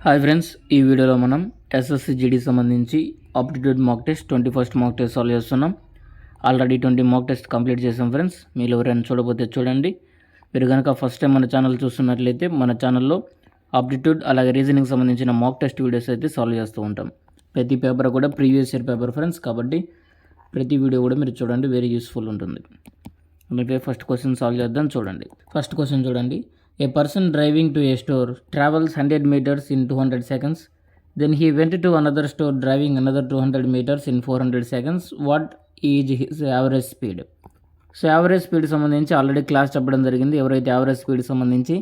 Hi friends, ఈ వీడియోలో మనం ఎస్ఎస్సి జీడీ సంబంధించి aptitude mock test 21st mock test solve చేస్తున్నాం. ఆల్రెడీ 20 మాక్ టెస్ట్ కంప్లీట్ చేసాం ఫ్రెండ్స్. మీరు ఎవరైనా చూడకపోతే చూడండి. మీరు కనుక ఫస్ట్ టైం మన ఛానల్ చూస్తున్నట్లయితే మన ఛానల్లో ఆప్టిట్యూడ్ అలాగే రీజనింగ్ సంబంధించిన మాక్ టెస్ట్ వీడియోస్ అయితే సాల్వ్ చేస్తూ ఉంటాం. ప్రతి పేపర్ కూడా ప్రీవియస్ ఇయర్ పేపర్ ఫ్రెండ్స్, కాబట్టి ప్రతి వీడియో కూడా మీరు చూడండి, వెరీ యూస్ఫుల్ ఉంటుంది. అందుకే ఫస్ట్ క్వశ్చన్ సాల్వ్ చేద్దాం. చూడండి, ఫస్ట్ క్వశ్చన్ చూడండి. A person driving to a store travels 100 meters in 200 seconds. Then he went to another store driving another 200 meters in 400 seconds. What is his average speed? So average speed సంబంధించి already class చెప్పడం జరిగింది. ఎవరైతే average speed సంబంధించి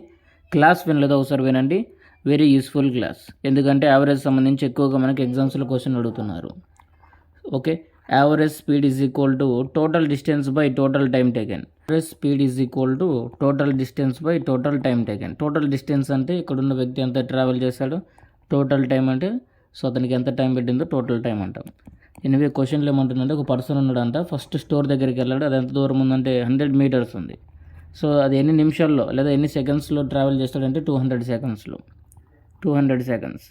class వినలేదో ఒకసారి వినండి. Very useful class, ఎందుకంటే average సంబంధించి ఎక్కువగా మనకి ఎగ్జామ్స్లో క్వశ్చన్ అడుగుతున్నారు. Okay, average speed is equal to total distance by total time taken. Average speed is equal to total distance by total time taken. Total distance అంటే ఇక్కడున్న వ్యక్తి ఎంత ట్రావెల్ చేశాడో, టోటల్ టైం అంటే సో అతనికి ఎంత టైం పెట్టిందో టోటల్ టైం అంటాం. ఎనివే క్వశ్చన్లో ఏమంటుందంటే, ఒక పర్సన్ ఉన్నాడంట, ఫస్ట్ స్టోర్ దగ్గరికి వెళ్ళాడు. అది ఎంత దూరం ఉందంటే 100 meters ఉంది. సో అది ఎన్ని నిమిషాల్లో లేదా ఎన్ని సెకండ్స్లో ట్రావెల్ చేస్తాడంటే 200 secondsలో, 200 seconds.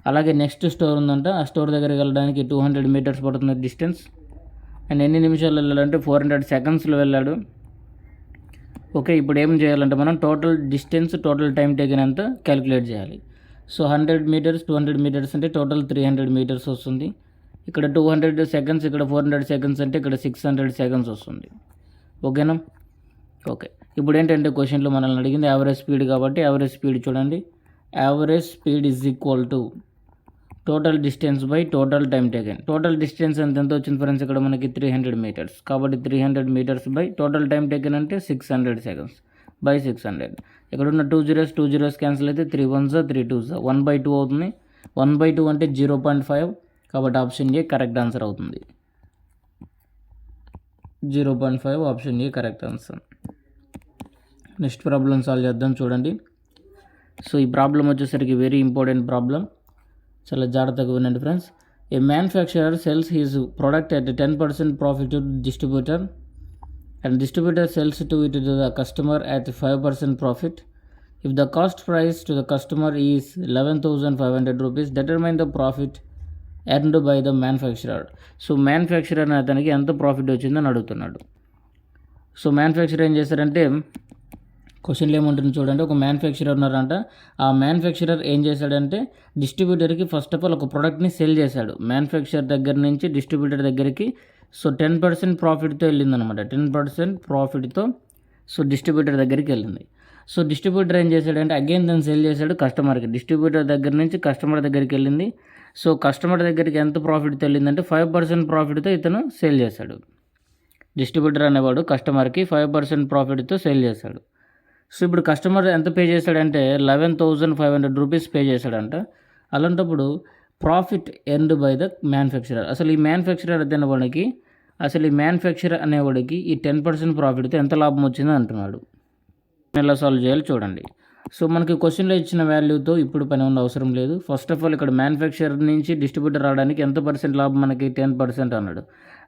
అలాగే నెక్స్ట్ స్టోర్ ఉందంట, ఆ స్టోర్ దగ్గరికి వెళ్ళడానికి 200 meters పడుతుంది డిస్టెన్స్. అండ్ ఎన్ని నిమిషాలు వెళ్ళాలంటే 400 secondsలో వెళ్ళాడు. ఓకే, ఇప్పుడు ఏం చేయాలంటే మనం total distance total time taken అంతా క్యాలిక్యులేట్ చేయాలి. సో 100 meters 200 meters అంటే టోటల్ 300 meters వస్తుంది. ఇక్కడ 200 seconds, ఇక్కడ 400 seconds అంటే ఇక్కడ 600 seconds వస్తుంది. ఓకేనా? ఓకే, ఇప్పుడు ఏంటంటే క్వశ్చన్లో మనల్ని అడిగింది యావరేజ్ స్పీడ్ కాబట్టి యావరేజ్ స్పీడ్ చూడండి. Average speed is equal to total distance by total time taken. Total distance ఎంత వచ్చింది ఫ్రెండ్స్, ఇక్కడ మనకి 300 meters, కాబట్టి 300 meters by total time taken అంటే 600 seconds బై 600. ఇక్కడ ఉన్న 2 zeros క్యాన్సిల్ అయితే 3 1s 3 2s 1/2 అవుతుంది. 1/2 అంటే 0.5, కాబట్టి ఆప్షన్ ఏ కరెక్ట్ ఆన్సర్ అవుతుంది. 0.5 option A correct answer. Next problem solve చేద్దాం. చూడండి, సో ఈ ప్రాబ్లం వచ్చేసరికి వెరీ ఇంపార్టెంట్ ప్రాబ్లం, చాలా జాగ్రత్తగా వినండి friends. A manufacturer cells his product at 10% profit to distributor and distributor cells to it to the customer at 5% profit. If the cost price to the customer is 11,500 rupees, determine the profit earned by the manufacturer. So manufacturer అతనికి ఎంత profit వచ్చిందని అడుగుతున్నాడు. So manufacturer ఏం చేశారంటే, క్వశ్చన్లో ఏముంటుంది చూడండి. ఒక మ్యానుఫ్యాక్చరర్ ఉన్నారంట, ఆ మ్యానుఫ్యాక్చరర్ ఏం చేశాడంటే డిస్ట్రిబ్యూటర్కి ఫస్ట్ ఆఫ్ ఆల్ ఒక ప్రోడక్ట్ని సెల్ చేశాడు. మ్యానుఫ్యాక్చరర్ దగ్గర నుంచి డిస్ట్రిబ్యూటర్ దగ్గరికి సో 10% ప్రాఫిట్తో వెళ్ళిందనమాట. 10% ప్రాఫిట్తో సో డిస్ట్రిబ్యూటర్ దగ్గరికి వెళ్ళింది. సో డిస్ట్రిబ్యూటర్ ఏం చేశాడంటే అగైన్ దాన్ని సెల్ చేశాడు కస్టమర్కి. డిస్ట్రిబ్యూటర్ దగ్గర నుంచి కస్టమర్ దగ్గరికి వెళ్ళింది. సో కస్టమర్ దగ్గరికి ఎంత ప్రాఫిట్తో వెళ్ళిందంటే 5% ప్రాఫిట్తో ఇతను సేల్ చేశాడు. డిస్ట్రిబ్యూటర్ అనేవాడు కస్టమర్కి 5% ప్రాఫిట్తో సేల్ చేశాడు. సో ఇప్పుడు కస్టమర్ ఎంత పే చేశాడంటే 11,500 rupees పే చేశాడంట. అలాంటప్పుడు profit earned by the manufacturer. అసలు ఈ మ్యానుఫ్యాక్చరర్ అనేవాడికి ఈ 10% ప్రాఫిట్తో ఎంత లాభం వచ్చిందో అంటున్నాడు. ఎలా సాల్వ్ చేయాలి చూడండి. సో మనకి క్వశ్చన్లో ఇచ్చిన వాల్యూతో ఇప్పుడు పని ఉన్న అవసరం లేదు. ఫస్ట్ ఆఫ్ ఆల్ ఇక్కడ మ్యానుఫ్యాక్చరర్ నుంచి డిస్ట్రిబ్యూటర్ రావడానికి ఎంత పర్సెంట్ లాభం, మనకి 10% అన్నాడు.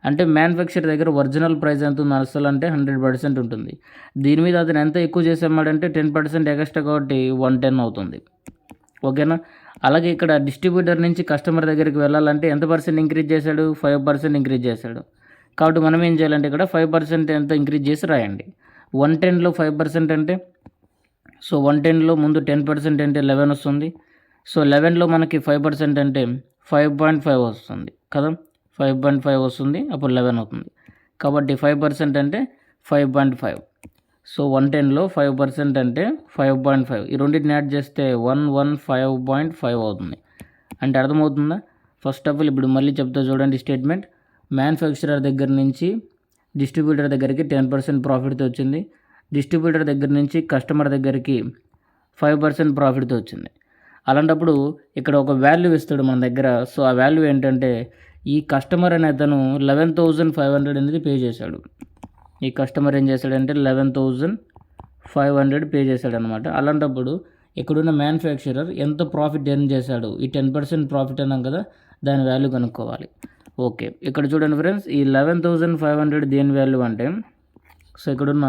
అంటే మ్యానుఫ్యాక్చరర్ దగ్గర ఒరిజినల్ ప్రైస్ ఎంత ఉంది అసలు అంటే 100% ఉంటుంది. దీని మీద అతను ఎంత ఎక్కువ చేసామాడంటే 10% ఎక్స్ట్రా, కాబట్టి 110 అవుతుంది. ఓకేనా? అలాగే ఇక్కడ డిస్ట్రిబ్యూటర్ నుంచి కస్టమర్ దగ్గరికి వెళ్ళాలంటే ఎంత పర్సెంట్ ఇంక్రీజ్ చేశాడు, 5% ఇంక్రీజ్ చేశాడు. కాబట్టి మనం ఏం చేయాలంటే ఇక్కడ 5% ఎంత ఇంక్రీజ్ చేసి రాయండి. 110లో 5% అంటే సో 110లో ముందు 10% అంటే 11 వస్తుంది. సో 11లో మనకి 5% అంటే 5.5 వస్తుంది కదా, 5.5 వస్తుంది, అప్పుడు 11 అవుతుంది. కాబట్టి 5% అంటే 5.5. సో 110లో 5% అంటే 5.5. ఈ రెండింటిని యాడ్ చేస్తే 115.5 అవుతుంది. అంటే అర్థమవుతుందా? ఫస్ట్ ఆఫ్ ఆల్ ఇప్పుడు మళ్ళీ చెప్తా చూడండి స్టేట్మెంట్. మ్యానుఫ్యాక్చరర్ దగ్గర నుంచి డిస్ట్రిబ్యూటర్ దగ్గరికి 10% ప్రాఫిట్తో వచ్చింది. డిస్ట్రిబ్యూటర్ దగ్గర నుంచి కస్టమర్ దగ్గరికి 5% ప్రాఫిట్తో వచ్చింది. అలాంటప్పుడు ఇక్కడ ఒక వాల్యూ ఇస్తాడు మన దగ్గర. సో ఆ వాల్యూ ఏంటంటే ఈ కస్టమర్ అనే అతను 11,500 అనేది పే చేశాడు. ఈ కస్టమర్ ఏం చేశాడంటే 11,500 పే చేశాడు అనమాట. అలాంటప్పుడు ఇక్కడున్న మ్యానుఫ్యాక్చరర్ ఎంత ప్రాఫిట్ ఎర్న్ చేశాడు, ఈ 10% ప్రాఫిట్ అన్నాం కదా, దాని వాల్యూ కనుక్కోవాలి. ఓకే, ఇక్కడ చూడండి ఫ్రెండ్స్, ఈ 11,500 దేని వాల్యూ అంటే సో ఇక్కడున్న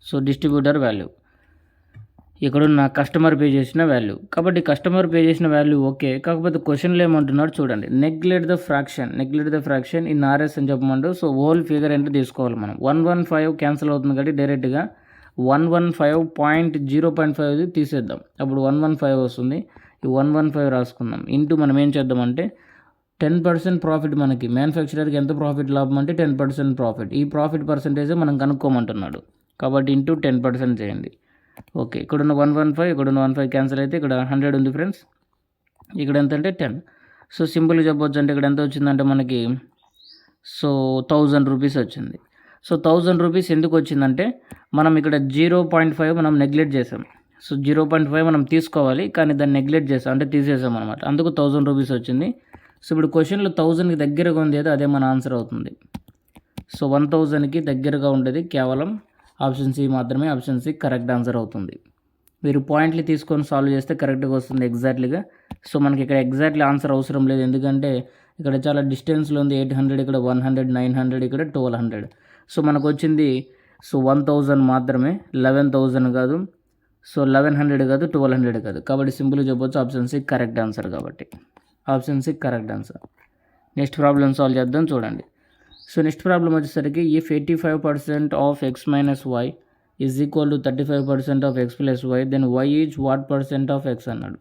సో డిస్ట్రిబ్యూటర్ వాల్యూ. ఇక్కడున్న కస్టమర్ పే చేసిన వాల్యూ. కాబట్టి కస్టమర్ పే చేసిన వాల్యూ ఓకే. కాకపోతే క్వశ్చన్లో ఏమంటున్నాడు చూడండి, neglect the fraction in RS అని చెప్పమంటూ. సో హోల్ ఫిగర్ ఎంత తీసుకోవాలి మనం. 115 క్యాన్సిల్ అవుతుంది కాబట్టి డైరెక్ట్గా 115.0.5 తీసేద్దాం. అప్పుడు 115 వస్తుంది. ఈ 115 రాసుకుందాం. ఇంటూ మనం ఏం చేద్దామంటే 10% ప్రాఫిట్, మనకి మ్యానుఫ్యాక్చరర్కి ఎంత ప్రాఫిట్ లాభం అంటే 10% ప్రాఫిట్. ఈ ప్రాఫిట్ పర్సంటేజ్ మనం కనుక్కోమంటున్నాడు కాబట్టి ఇంటూ 10% చేయండి. ఓకే, ఇక్కడున్న 115, ఇక్కడున్న 15 క్యాన్సిల్ అయితే ఇక్కడ 100 ఉంది ఫ్రెండ్స్. ఇక్కడ ఎంత అంటే 10. సో సింపుల్గా చెప్పొచ్చు అంటే ఇక్కడ ఎంత వచ్చిందంటే మనకి 1000 రూపీస్ వచ్చింది. సో 1000 రూపీస్ ఎందుకు వచ్చిందంటే మనం ఇక్కడ 0.5 మనం నెగ్లెక్ట్ చేసాం. సో 0.5 మనం తీసుకోవాలి కానీ దాన్ని నెగ్లెక్ట్ చేసాం, అంటే తీసేసాం అనమాట. అందుకు 1000 రూపీస్ వచ్చింది. సో ఇప్పుడు క్వశ్చన్లో 1000కి దగ్గరగా ఉంది ఏదో అదే మన ఆన్సర్ అవుతుంది. సో 1000కి దగ్గరగా ఉండేది కేవలం ఆప్షన్ సి మాత్రమే. ఆప్షన్ సి కరెక్ట్ ఆన్సర్ అవుతుంది. మీరు పాయింట్లు తీసుకొని సాల్వ్ చేస్తే కరెక్ట్గా వస్తుంది ఎగ్జాక్ట్లీగా. సో మనకి ఇక్కడ ఎగ్జాక్ట్లీ ఆన్సర్ అవసరం లేదు, ఎందుకంటే ఇక్కడ చాలా డిస్టెన్స్లో ఉంది. 800, ఇక్కడ 100, 900, ఇక్కడ 1200. సో మనకు వచ్చింది 1000 మాత్రమే, 11000 కాదు. సో 1100 కాదు, 1200 కాదు. కాబట్టి సింపుల్గా చెప్పొచ్చు ఆప్షన్ సి కరెక్ట్ ఆన్సర్. కాబట్టి option C correct answer. Next problem solve చేద్దాం చూడండి. సో నెక్స్ట్ ప్రాబ్లం వచ్చేసరికి if 85% of x minus y is equal to 35% of x plus y, then y is what percent of x అన్నాడు.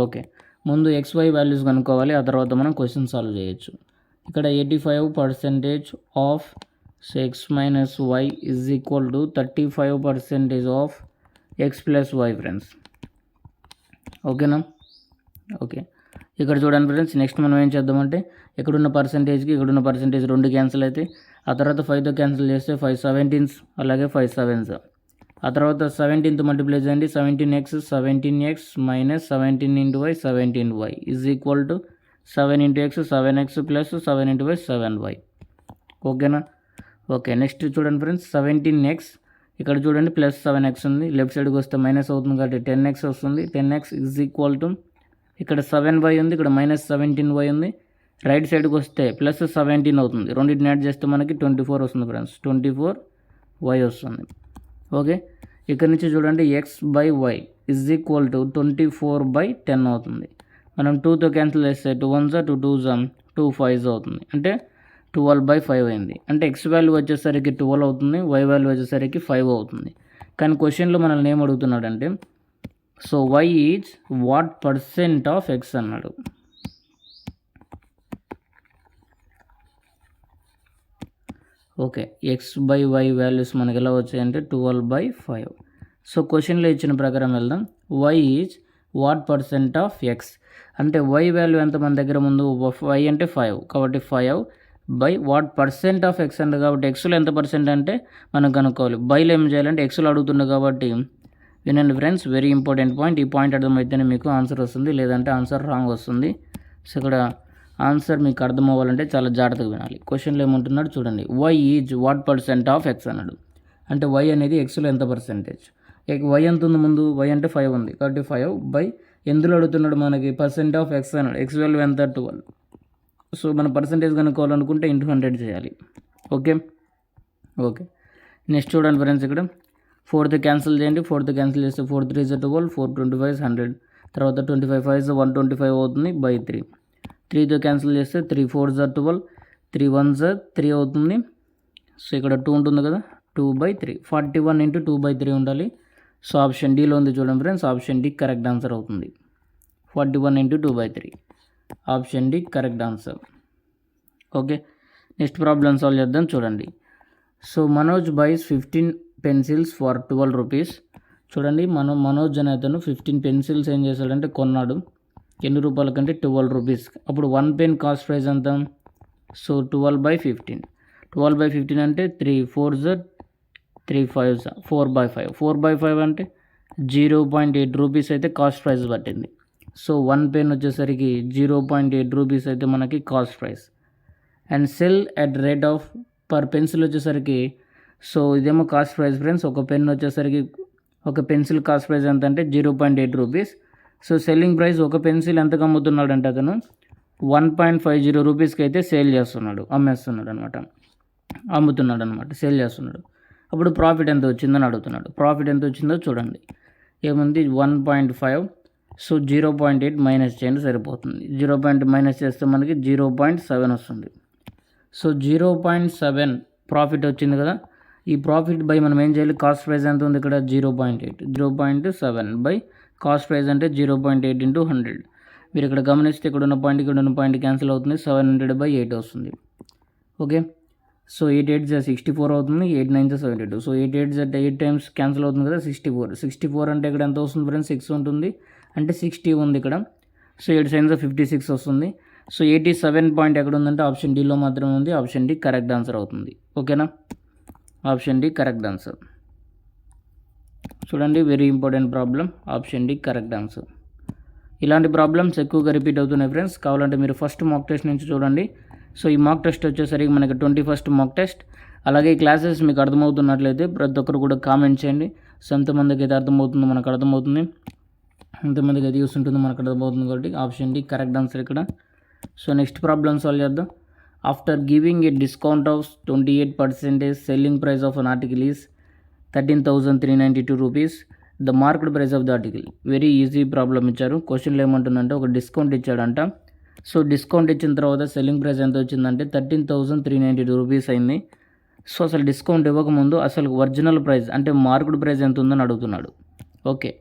Okay, ముందు xy values కనుక్కోవాలి, ఆ తర్వాత మనం question solve చేయొచ్చు. ఇక్కడ 85% of x minus y is equal to 35% of x plus y friends. ఓకేనా? Okay, ఇక్కడ చూడండి ఫ్రెండ్స్. నెక్స్ట్ మనం ఏం చేద్దామంటే ఇక్కడున్న పర్సంటేజ్కి ఇక్కడున్న పర్సంటేజ్ 2 క్యాన్సిల్ అయితే, ఆ తర్వాత 5తో క్యాన్సిల్ చేస్తే 5 17s, అలాగే 5 7s. ఆ తర్వాత 17తో మల్టిప్లై చేయండి. 17x minus 17 into y 17y is equal to 7 into x 7x plus 7 into y 7y. ఓకేనా? ఓకే, నెక్స్ట్ చూడండి ఫ్రెండ్స్. 17x ఇక్కడ చూడండి ప్లస్ 7x ఉంది, లెఫ్ట్ సైడ్కి వస్తే మైనస్ అవుతుంది కాబట్టి 10x వస్తుంది. 10x ఈజ్ ఈక్వల్ టు ఇక్కడ 7y ఉంది, ఇక్కడ మైనస్ 17y ఉంది. రైట్ సైడ్కి వస్తే ప్లస్ 17 అవుతుంది. రెండింటిని యాడ్ చేస్తే మనకి 24 వస్తుంది ఫ్రెండ్స్. 24y వస్తుంది. ఓకే, ఇక్కడ నుంచి చూడండి x/y ఈజ్ ఈక్వల్ టు 24/10 అవుతుంది. మనం 2తో క్యాన్సిల్ చేస్తే 2 1s 2 2s 2 5s అవుతుంది, అంటే 12/5 అయింది. అంటే x వాల్యూ వచ్చేసరికి 12 అవుతుంది, y వాల్యూ వచ్చేసరికి 5 అవుతుంది. కానీ క్వశ్చన్లో మనల్ని ఏం అడుగుతున్నాడంటే so y is what percent of x అన్నాడు. ఓకే, x/y వాల్యూస్ మనకి ఎలా వచ్చాయంటే 12/5. సో క్వశ్చన్లో ఇచ్చిన ప్రకారం వెళ్దాం. y is what percent of x అంటే y వాల్యూ ఎంత మన దగ్గర ముందు, y అంటే 5 కాబట్టి 5 by what percent of x అంటే కాబట్టి ఎక్స్లో ఎంత పర్సెంట్ అంటే మనం కనుక్కోవాలి. బైలో ఏం చేయాలంటే ఎక్స్లో అడుగుతుంది కాబట్టి వినండి ఫ్రెండ్స్, వెరీ ఇంపార్టెంట్ పాయింట్. ఈ పాయింట్ అర్థమైతేనే మీకు ఆన్సర్ వస్తుంది, లేదంటే ఆన్సర్ రాంగ్ వస్తుంది. సో ఇక్కడ ఆన్సర్ మీకు అర్థం అవ్వాలంటే చాలా జాగ్రత్తగా వినాలి. క్వశ్చన్లో ఏమంటున్నాడు చూడండి, y is what percent of x అన్నాడు. అంటే y అనేది ఎక్స్లో ఎంత పర్సెంటేజ్. y ఎంత ఉంది ముందు, y అంటే 5 ఉంది కాబట్టి 5 బై ఎందులో అడుగుతున్నాడు మనకి పర్సెంట్ ఆఫ్ x అన్నాడు. x వాల్యూ ఎంత 12. సో మన పర్సెంటేజ్ కనుక్కోవాలనుకుంటే ఇంటూ 100 చేయాలి. ఓకే, ఓకే, నెక్స్ట్ చూడండి ఫ్రెండ్స్. ఇక్కడ 4th క్యాన్సిల్ చేయండి. 4th క్యాన్సిల్ చేస్తే 4 3s 12, 4 25s 100, తర్వాత 25 5s 125 అవుతుంది బై 3. 3తో క్యాన్సిల్ చేస్తే 3 4s 12, 3 1s 3 అవుతుంది. సో ఇక్కడ 2 ఉంటుంది కదా, 2/3 41 ఇంటూ 2/3 ఉండాలి. సో ఆప్షన్ డీలో ఉంది చూడండి friends, option D correct answer అవుతుంది. 41 into 2/3 option D correct answer. Okay, next problem solve చేద్దాం చూడండి. So Manoj buys 15 pencils for 12 rupees. చూడండి, మనోజ్ అనే అతను 15 పెన్సిల్స్ ఏం చేశాడంటే కొన్నాడు. ఎన్ని రూపాయల కంటే 12 రూపీస్. అప్పుడు 1 పెన్ కాస్ట్ ప్రైస్ ఎంత? సో 12/15. 12/15 అంటే 3 4s 3 5s 4/5. 4/5 అంటే 0.8 రూపీస్ అయితే కాస్ట్ ప్రైస్ పట్టింది. సో 1 పెన్ వచ్చేసరికి 0.8 రూపీస్ అయితే మనకి cost price. And cell at rate of per pencil వచ్చేసరికి, సో ఇదేమో కాస్ట్ ప్రైస్ ఫ్రెండ్స్. ఒక పెన్ వచ్చేసరికి ఒక పెన్సిల్ కాస్ట్ ప్రైస్ ఎంత అంటే 0.8 రూపీస్. సో సెల్లింగ్ ప్రైస్ ఒక పెన్సిల్ ఎంతకు అమ్ముతున్నాడు అంటే అతను 1.50 రూపీస్కి అయితే సేల్ చేస్తున్నాడు, అమ్మేస్తున్నాడు అనమాట, అమ్ముతున్నాడు అనమాట, సేల్ చేస్తున్నాడు. అప్పుడు ప్రాఫిట్ ఎంత వచ్చిందని అడుగుతున్నాడు. ప్రాఫిట్ ఎంత వచ్చిందో చూడండి. ఏముంది 1.5. సో 0.8 మైనస్ చేయండి సరిపోతుంది. 0. మైనస్ చేస్తే మనకి 0.7 వస్తుంది. సో 0.7 ప్రాఫిట్ వచ్చింది కదా. ఈ ప్రాఫిట్ బై మనం ఏం చేయాలి, కాస్ట్ ప్రైస్ ఎంత ఉంది ఇక్కడ 0.8. 0.7 బై కాస్ట్ ప్రైస్ అంటే 0.8 ఇంటూ 100. మీరు ఇక్కడ గమనిస్తే ఇక్కడ ఉన్న పాయింట్ క్యాన్సిల్ అవుతుంది. 700/8 వస్తుంది. ఓకే, సో 8 8 64 అవుతుంది. 8 9 72. సో 8 8 8 టైమ్స్ క్యాన్సిల్ అవుతుంది కదా, 64 అంటే ఇక్కడ ఎంత వస్తుంది ఫ్రెండ్స్, 6 ఉంటుంది అంటే 60 ఉంది ఇక్కడ. సో 8 9 56 వస్తుంది. సో 87 పాయింట్ ఎక్కడ ఉందంటే ఆప్షన్ డీలో మాత్రమే ఉంది. ఆప్షన్ డి కరెక్ట్ ఆన్సర్ అవుతుంది. ఓకేనా, ఆప్షన్ డి కరెక్ట్ ఆన్సర్. చూడండి, very important problem. Option D correct answer. ఇలాంటి ప్రాబ్లమ్స్ ఎక్కువగా రిపీట్ అవుతున్నాయి ఫ్రెండ్స్. కావాలంటే మీరు ఫస్ట్ మాక్ టెస్ట్ నుంచి చూడండి. సో ఈ మాక్ టెస్ట్ వచ్చేసరికి మనకి 21st మాక్ టెస్ట్. అలాగే ఈ క్లాసెస్ మీకు అర్థమవుతున్నట్లయితే ప్రతి ఒక్కరు కూడా కామెంట్ చేయండి. సో ఎంతమందికి అయితే అర్థమవుతుందో మనకు అర్థమవుతుంది, ఎంతమందికి అయితే యూస్ ఉంటుందో మనకు అర్థమవుతుంది. కాబట్టి ఆప్షన్ డి కరెక్ట్ ఆన్సర్ ఇక్కడ. సో నెక్స్ట్ ప్రాబ్లమ్ సాల్వ్ చేద్దాం. After giving a discount of 28%, selling price of an article is 13,392 rupees. The market price of the article. Very easy problem ఇచ్చారు. క్వశ్చన్లో ఏమంటుందంటే ఒక డిస్కౌంట్ ఇచ్చాడంట. సో డిస్కౌంట్ ఇచ్చిన తర్వాత selling price ఎంత వచ్చిందంటే 13,392 రూపీస్ అయింది. సో అసలు డిస్కౌంట్ ఇవ్వకముందు అసలు ఒరిజినల్ ప్రైస్ అంటే మార్కెట్ ప్రైస్ ఎంత ఉందని అడుగుతున్నాడు. ఓకే,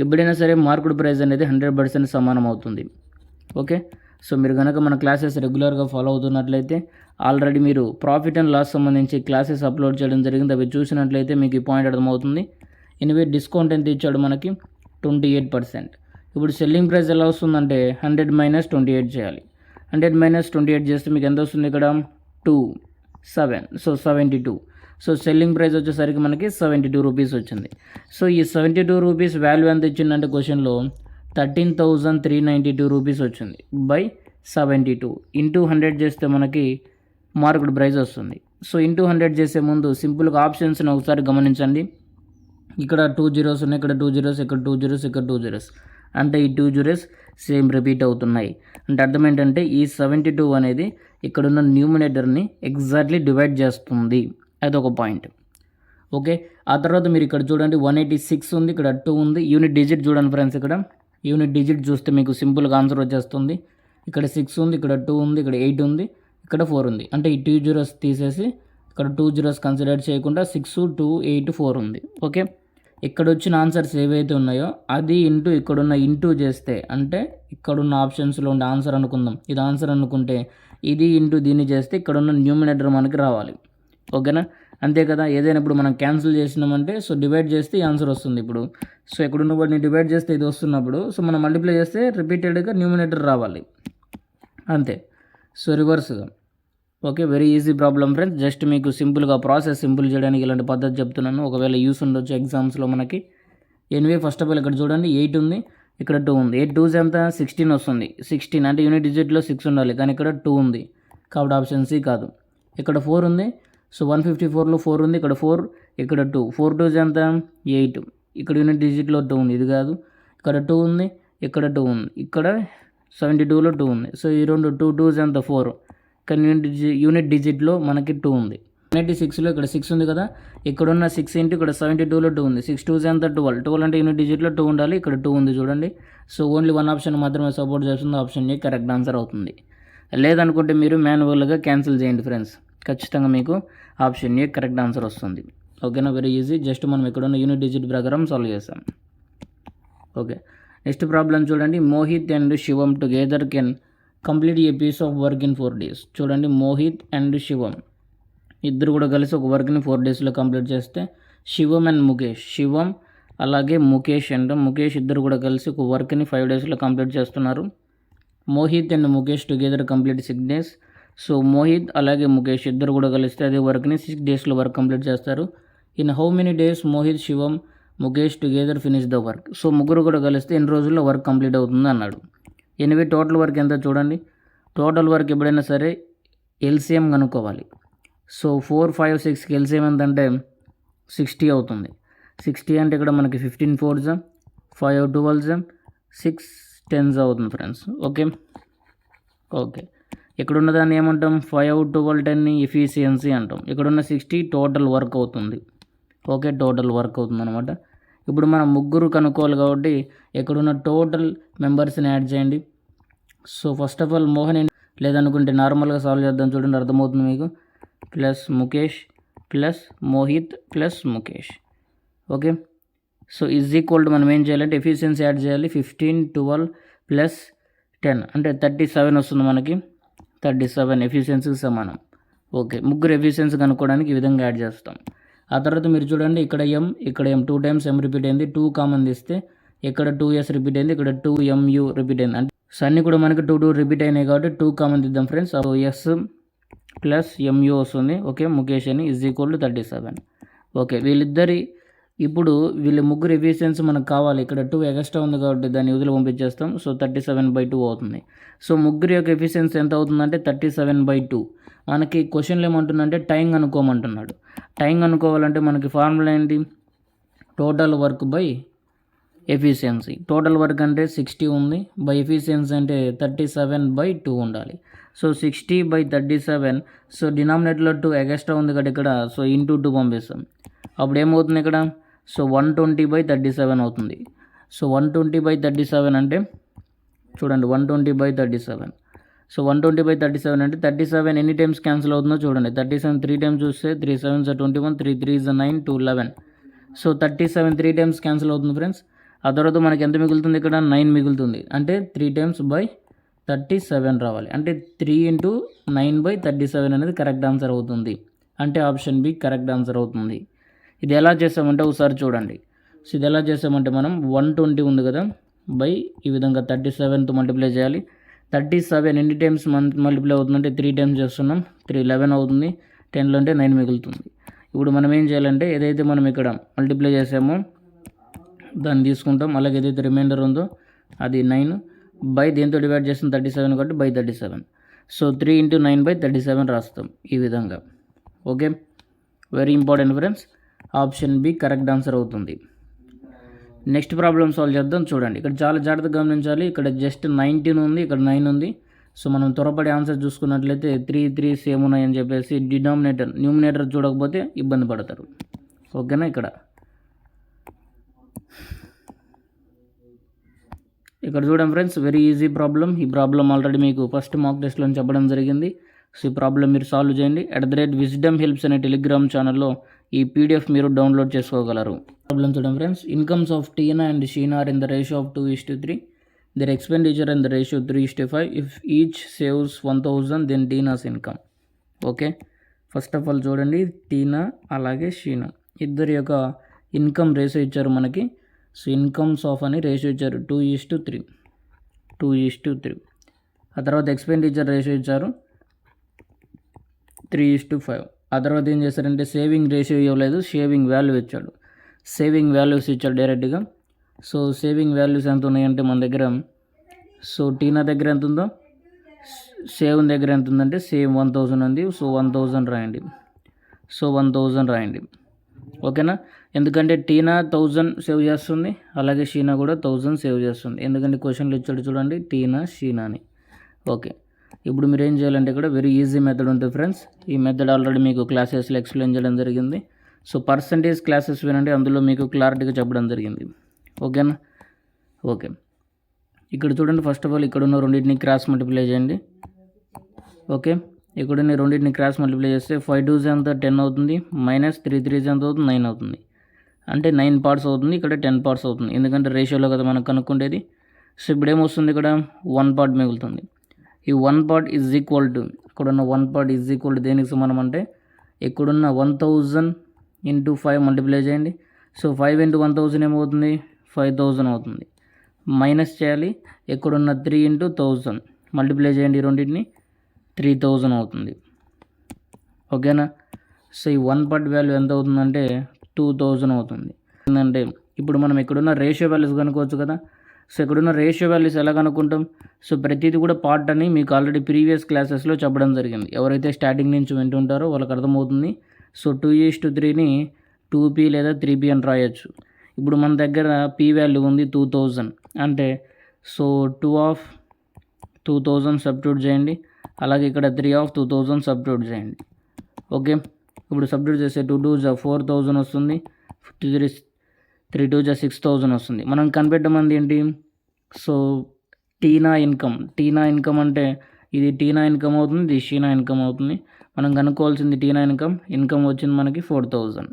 ఎప్పుడైనా సరే మార్కెట్ ప్రైస్ అనేది 100% సమానం అవుతుంది. ఓకే, సో మీరు కనుక మన క్లాసెస్ రెగ్యులర్గా ఫాలో అవుతున్నట్లయితే ఆల్రెడీ మీరు ప్రాఫిట్ అండ్ లాస్ సంబంధించి క్లాసెస్ అప్లోడ్ చేయడం జరిగింది. అవి చూసినట్లయితే మీకు ఈ పాయింట్ అర్థమవుతుంది. ఎనివే డిస్కౌంట్ ఎంత ఇచ్చాడు మనకి 28%. ఇప్పుడు సెల్లింగ్ ప్రైస్ ఎలా వస్తుందంటే 100 - 28 చేయాలి. 100 - 28 చేస్తే మీకు ఎంత వస్తుంది ఇక్కడ 7. సో 72. సో సెల్లింగ్ ప్రైస్ వచ్చేసరికి మనకి 72 రూపీస్ వచ్చింది. సో ఈ 72 రూపీస్ వాల్యూ ఎంత ఇచ్చిందంటే క్వశ్చన్లో 13,392 రూపీస్ వచ్చింది బై 72. ఇంటూ 100 చేస్తే మనకి మార్కెట్ ప్రైస్ వస్తుంది. సో ఇంటూ 100 చేసే ముందు సింపుల్గా ఆప్షన్స్ని ఒకసారి గమనించండి. ఇక్కడ 2 zeros ఉన్నాయి, ఇక్కడ 2 zeros, ఇక్కడ 2 zeros, ఇక్కడ 2 zeros. అంటే ఈ 2 zeros సేమ్ రిపీట్ అవుతున్నాయి. అంటే అర్థం ఏంటంటే ఈ 72 అనేది ఇక్కడున్న న్యూమినేటర్ని ఎగ్జాక్ట్లీ డివైడ్ చేస్తుంది. అదొక పాయింట్. ఓకే, ఆ తర్వాత మీరు ఇక్కడ చూడండి 186 ఉంది, ఇక్కడ 2 ఉంది. యూనిట్ డిజిట్ చూడండి ఫ్రెండ్స్. ఇక్కడ యూనిట్ డిజిట్ చూస్తే మీకు సింపుల్గా ఆన్సర్ వచ్చేస్తుంది. ఇక్కడ 6 ఉంది, ఇక్కడ 2 ఉంది, ఇక్కడ 8 ఉంది, ఇక్కడ 4 ఉంది. అంటే ఈ 2 zeros తీసేసి ఇక్కడ 2 zeros కన్సిడర్ చేయకుండా 6, 2, 8, 4 ఉంది. ఓకే, ఇక్కడ వచ్చిన ఆన్సర్స్ ఏవైతే ఉన్నాయో అది ఇంటూ ఇక్కడున్న ఇంటూ చేస్తే, అంటే ఇక్కడున్న ఆప్షన్స్లో ఉండే ఆన్సర్ అనుకుందాం, ఇది ఆన్సర్ అనుకుంటే ఇది ఇంటూ దీన్ని చేస్తే ఇక్కడున్న న్యూమినేటర్ మనకి రావాలి. ఓకేనా, అంతే కదా. ఏదైనా ఇప్పుడు మనం క్యాన్సిల్ చేసినామంటే సో డివైడ్ చేస్తే ఈ ఆన్సర్ వస్తుంది. ఇప్పుడు సో ఇక్కడున్న వాటిని డివైడ్ చేస్తే ఇది వస్తున్నప్పుడు సో మనం మల్టిప్లై చేస్తే రిపీటెడ్గా న్యూమినేటర్ రావాలి, అంతే. సో రివర్స్గా. Okay, very easy problem friends. Just మీకు సింపుల్గా ప్రాసెస్ సింపుల్ చేయడానికి ఇలాంటి పద్ధతి చెప్తున్నాను. ఒకవేళ యూస్ ఉండొచ్చు ఎగ్జామ్స్లో మనకి. ఎనివే ఫస్ట్ ఆఫ్ ఆల్ ఇక్కడ చూడండి 8 ఉంది, ఇక్కడ 2 ఉంది. 8 2s ఎంత 16 వస్తుంది. 16 అంటే యూనిట్ డిజిట్లో 6 ఉండాలి, కానీ ఇక్కడ 2 ఉంది కాబట్టి ఆప్షన్ సి కాదు. ఇక్కడ 4 ఉంది. సో 154లో 4 ఉంది, ఇక్కడ 4, ఇక్కడ 2. 4 2s ఎంత 8. ఇక్కడ యూనిట్ డిజిట్లో 2 ఉంది, ఇది కాదు. ఇక్కడ 2 ఉంది, ఇక్కడ 2 ఉంది, ఇక్కడ 72లో 2 ఉంది. సో ఈ రెండు 2 2s ఎంత 4. కానీ యూనిట్ డిజిట్లో మనకి 2 ఉంది. 96లో ఇక్కడ 6 ఉంది కదా, ఇక్కడ ఉన్న 6 ఇంటూ ఇక్కడ 72లో 2 ఉంది. 6 2s ఎంత 12. 12 అంటే యూనిట్ డిజిట్లో 2 ఉండాలి, ఇక్కడ 2 ఉంది చూడండి. సో ఓన్లీ వన్ ఆప్షన్ మాత్రమే సపోర్ట్ చేస్తుంది. ఆప్షన్ ఏ కరెక్ట్ ఆన్సర్ అవుతుంది. లేదనుకుంటే మీరు మాన్యువల్గా క్యాన్సిల్ చేయండి ఫ్రెండ్స్. ఖచ్చితంగా మీకు ఆప్షన్ ఏ కరెక్ట్ ఆన్సర్ వస్తుంది. ఓకేనా, వెరీ ఈజీ. జస్ట్ మనం ఇక్కడ ఉన్న యూనిట్ డిజిట్ ప్రకారం సాల్వ్ చేస్తాం. ఓకే, నెక్స్ట్ ప్రాబ్లం చూడండి. Mohit and Shivam together can complete a piece of work in 4 days. చూడండి, మోహిత్ అండ్ శివం ఇద్దరు కూడా కలిసి ఒక వర్క్ని 4 daysలో కంప్లీట్ చేస్తే శివం అండ్ ముఖేష్, శివం అలాగే ముఖేష్ అండ్ ముఖేష్ ఇద్దరు కూడా కలిసి ఒక వర్క్ని 5 daysలో కంప్లీట్ చేస్తున్నారు. Mohit and Mukesh together complete 6 days. So Mohit అలాగే ముఖేష్ ఇద్దరు కూడా కలిస్తే అదే వర్క్ని 6 daysలో వర్క్ కంప్లీట్ చేస్తారు. In how many days Mohit, Shivam, Mukesh together finish the work. So ముగ్గురు కూడా కలిస్తే ఎన్ని రోజుల్లో వర్క్ కంప్లీట్ అవుతుంది అన్నాడు. ఎనివే టోటల్ వర్క్ ఎంత చూడండి. టోటల్ వర్క్ ఎప్పుడైనా సరే ఎల్సిఎం కనుక్కోవాలి. సో 4 5 6కి ఎల్సిఎం ఎంత అంటే 60 అవుతుంది. 60 అంటే ఇక్కడ మనకి 15 4s, 5 12s, 6 10s అవుతుంది ఫ్రెండ్స్. ఓకే ఓకే, ఇక్కడ ఉన్నదాన్ని ఏమంటాం 5 12 10ని ఎఫిషియన్సీ అంటాం. ఇక్కడ ఉన్న 60 టోటల్ వర్క్ అవుతుంది. ఓకే, టోటల్ వర్క్ అవుతుంది అనమాట. ఇప్పుడు మనం ముగ్గురు కనుక్కోవాలి కాబట్టి ఎక్కడున్న టోటల్ మెంబర్స్ని యాడ్ చేయండి. So first of all Mohan లేదనుకుంటే నార్మల్గా సాల్వ్ చేద్దాం, చూడండి అర్థమవుతుంది మీకు. Plus Mukesh plus Mohit plus Mukesh. Okay, so is equal to మనం ఏం చేయాలంటే ఎఫిషియన్సీ యాడ్ చేయాలి. 15, 12 ప్లస్ 10 అంటే 37 వస్తుంది మనకి. 37 ఎఫిషియన్సీకి సమానం. ఓకే, ముగ్గురు ఎఫిషియన్సీ కనుక్కోవడానికి ఈ విధంగా యాడ్ చేస్తాం. ఆ తర్వాత మీరు చూడండి ఇక్కడ M 2 టైమ్స్ M రిపీట్ అయింది. 2 కామన్ తీస్తే ఇక్కడ 2S రిపీట్ అయింది, ఇక్కడ 2MU రిపీట్ అయింది. అంటే సో అన్నీ కూడా మనకి 2 రిపీట్ అయినాయి కాబట్టి 2 కామన్ తీద్దాం friends. So S plus MU వస్తుంది. ఓకే, ముఖేష్ అని ఈజ్ ఈక్వల్ టు 37. ఓకే, ఇప్పుడు వీళ్ళ ముగ్గురు ఎఫిషియన్సీ మనకు కావాలి. ఇక్కడ 2 ఎక్స్ట్రా ఉంది కాబట్టి దాన్ని వదిలి పంపించేస్తాం. సో 37/2 అవుతుంది. సో ముగ్గురు యొక్క ఎఫిషియన్సీ ఎంత అవుతుందంటే 37/2. మనకి క్వశ్చన్లు ఏమంటుందంటే టైం అనుకోమంటున్నాడు. టైం అనుకోవాలంటే మనకి ఫార్ములా ఏంటి? Total work by efficiency. Total work అంటే 60 ఉంది, బై ఎఫిషియన్సీ అంటే 37/2 ఉండాలి. సో 60/37. సో డినామినేటర్లో 2 ఎక్స్ట్రా ఉంది కాబట్టి ఇక్కడ సో ఇంటూ 2 పంపిస్తాం. అప్పుడు ఏమవుతుంది ఇక్కడ? సో 120/37 అవుతుంది. సో 120/37 అంటే చూడండి 120/37. సో 120/37 అంటే 37 ఎన్ని టైమ్స్ క్యాన్సిల్ అవుతుందో చూడండి. 37 3 టైమ్స్ చూస్తే 3 7s 21, 3 3s 9, 2 11. So 37 3 times cancel అవుతుంది ఫ్రెండ్స్. ఆ తర్వాత మనకి ఎంత మిగులుతుంది? ఇక్కడ 9 మిగులుతుంది. అంటే 3 టైమ్స్ బై 37 రావాలి. అంటే 3 × 9/37 అనేది కరెక్ట్ ఆన్సర్ అవుతుంది. అంటే ఆప్షన్ బి కరెక్ట్ ఆన్సర్ అవుతుంది. ఇది ఎలా చేసామంటే ఒకసారి చూడండి. సో ఇది ఎలా చేసామంటే మనం 120 ఉంది కదా, బై ఈ విధంగా 37తో మల్టిప్లై చేయాలి. 37 ఎన్ని టైమ్స్ మల్టిప్లై అవుతుందంటే 3 టైమ్స్ చేస్తున్నాం. 3 11 అవుతుంది. 10లో అంటే 9 మిగులుతుంది. ఇప్పుడు మనం ఏం చేయాలంటే ఏదైతే మనం ఇక్కడ మల్టిప్లై చేసామో దాన్ని తీసుకుంటాం. అలాగే ఏదైతే రిమైండర్ ఉందో అది 9 బై దేంతో డివైడ్ చేస్తాం 37 కాబట్టి బై 37. సో 3 × 9/37 రాస్తాం ఈ విధంగా. Okay, very important friends. Option B correct answer అవుతుంది. నెక్స్ట్ ప్రాబ్లం సాల్వ్ చేద్దాం. చూడండి ఇక్కడ చాలా జాగ్రత్తగా గమనించాలి. ఇక్కడ జస్ట్ 19 ఉంది, ఇక్కడ 9 ఉంది. సో మనం త్వరపడి ఆన్సర్ చూసుకున్నట్లయితే 3 3 సేమ్ ఉన్నాయని చెప్పేసి న్యూమినేటర్ చూడకపోతే ఇబ్బంది పడతారు. ఓకేనా? ఇక్కడ చూడండి ఫ్రెండ్స్, వెరీ ఈజీ ప్రాబ్లం. ఈ ప్రాబ్లం ఆల్రెడీ మీకు ఫస్ట్ మాక్ టెస్ట్లో చెప్పడం జరిగింది. సో ఈ ప్రాబ్లం మీరు సాల్వ్ చేయండి. @wisdom helps అనే టెలిగ్రామ్ ఛానల్లో ఈ PDF మీరు డౌన్లోడ్ చేసుకోగలరు. ప్రాబ్లం చూడండి friends, incomes of Tina and Sheena are in the ratio of 2:3. their expenditure in the ratio 3:5. if each saves 1000 then Tina's income. Okay, first of all చూడండి, Tina అలాగే షీనా ఇద్దరి యొక్క ఇన్కమ్ రేషియో ఇచ్చారు మనకి. సో ఇన్కమ్స్ ఆఫ్ అని ratio ఇచ్చారు 2:3. ఆ తర్వాత ఎక్స్పెండిచర్ రేషియో ఇచ్చారు 3:5. ఆ తర్వాత ఏం చేశారంటే సేవింగ్ రేషియో ఇవ్వలేదు, సేవింగ్ వాల్యూ ఇచ్చాడు. సేవింగ్ వాల్యూస్ ఇచ్చాడు డైరెక్ట్గా. సో సేవింగ్ వాల్యూస్ ఎంత ఉన్నాయంటే మన దగ్గర, సో టీనా దగ్గర ఎంత ఉందో సేవ్ దగ్గర ఎంత ఉందంటే సేమ్ 1000 ఉంది. సో 1000 రాయండి. సో 1000 రాయండి. ఓకేనా? ఎందుకంటే టీనా 1000 సేవ్ చేస్తుంది, అలాగే షీనా కూడా 1000 సేవ్ చేస్తుంది. ఎందుకంటే క్వశ్చన్లు ఇచ్చాడు చూడండి, టీనా షీనా అని. ఓకే, ఇప్పుడు మీరు ఏం చేయాలంటే ఇక్కడ వెరీ ఈజీ మెథడ్ ఉంటుంది ఫ్రెండ్స్. ఈ మెథడ్ ఆల్రెడీ మీకు క్లాసెస్లో ఎక్స్ప్లెయిన్ చేయడం జరిగింది. సో పర్సంటేజ్ క్లాసెస్ వినండి, అందులో మీకు క్లారిటీగా చెప్పడం జరిగింది. ఓకేనా? ఓకే, ఇక్కడ చూడండి, ఫస్ట్ ఆఫ్ ఆల్ ఇక్కడ ఉన్న రెండింటిని క్రాస్ మల్టిప్లై చేయండి. ఓకే, ఇక్కడ ఉన్న రెండింటిని క్రాస్ మల్టిప్లై చేస్తే 5 2s ఎంత 10 అవుతుంది, మైనస్ 3 3s ఎంత అవుతుంది 9 అవుతుంది. అంటే 9 పార్ట్స్ అవుతుంది, ఇక్కడ 10 పార్ట్స్ అవుతుంది. ఎందుకంటే రేషియోలో కదా మనం కనుక్కుండేది. సో ఇప్పుడు ఏమొస్తుంది, ఇక్కడ 1 పార్ట్ మిగులుతుంది. ఈ 1 పార్ట్ ఈజ్ ఈక్వల్ టు, ఇక్కడున్న 1 పార్ట్ ఈజ్ ఈక్వల్ టు దేనికి సమానం అంటే ఇక్కడున్న 1000 × 5 మల్టిప్లై చేయండి. సో 5 × 1000 ఏమవుతుంది 5000 అవుతుంది. మైనస్ చేయాలి, ఇక్కడున్న 3 × 1000 మల్టిప్లై చేయండి, రెండింటిని 3000 అవుతుంది. ఓకేనా? సో ఈ 1 పార్ట్ వాల్యూ ఎంత అవుతుందంటే 2000 అవుతుంది. ఏంటంటే ఇప్పుడు మనం ఇక్కడున్న రేషియో వాల్యూస్ కనుక్కోవచ్చు కదా. సో ఇక్కడున్న రేషియో వాల్యూస్ ఎలా కనుక్కుంటాం? సో ప్రతిదీ కూడా పార్ట్ అని మీకు ఆల్రెడీ ప్రీవియస్ క్లాసెస్లో చెప్పడం జరిగింది. ఎవరైతే స్టార్టింగ్ నుంచి వింటుంటారో వాళ్ళకి అర్థమవుతుంది. సో 2:3ని 2p లేదా 3p అని రాయొచ్చు. ఇప్పుడు మన దగ్గర p వాల్యూ ఉంది 2000, అంటే సో 2/2000 సబ్స్టిట్యూట్ చేయండి. అలాగే ఇక్కడ 3/2000 సబ్స్టిట్యూట్ చేయండి. ఓకే, ఇప్పుడు సబ్స్టిట్యూట్ చేస్తే 2 2s 4000 వస్తుంది, 3 2 జా 6000 వస్తుంది. మనం కనిపెట్టమంది ఏంటి? సో టీనా ఇన్కమ్ అంటే ఇది టీనా ఇన్కమ్ అవుతుంది, ఇది షీనా ఇన్కమ్ అవుతుంది. మనం కనుక్కోవాల్సింది టీనా ఇన్కమ్ వచ్చింది మనకి 4000.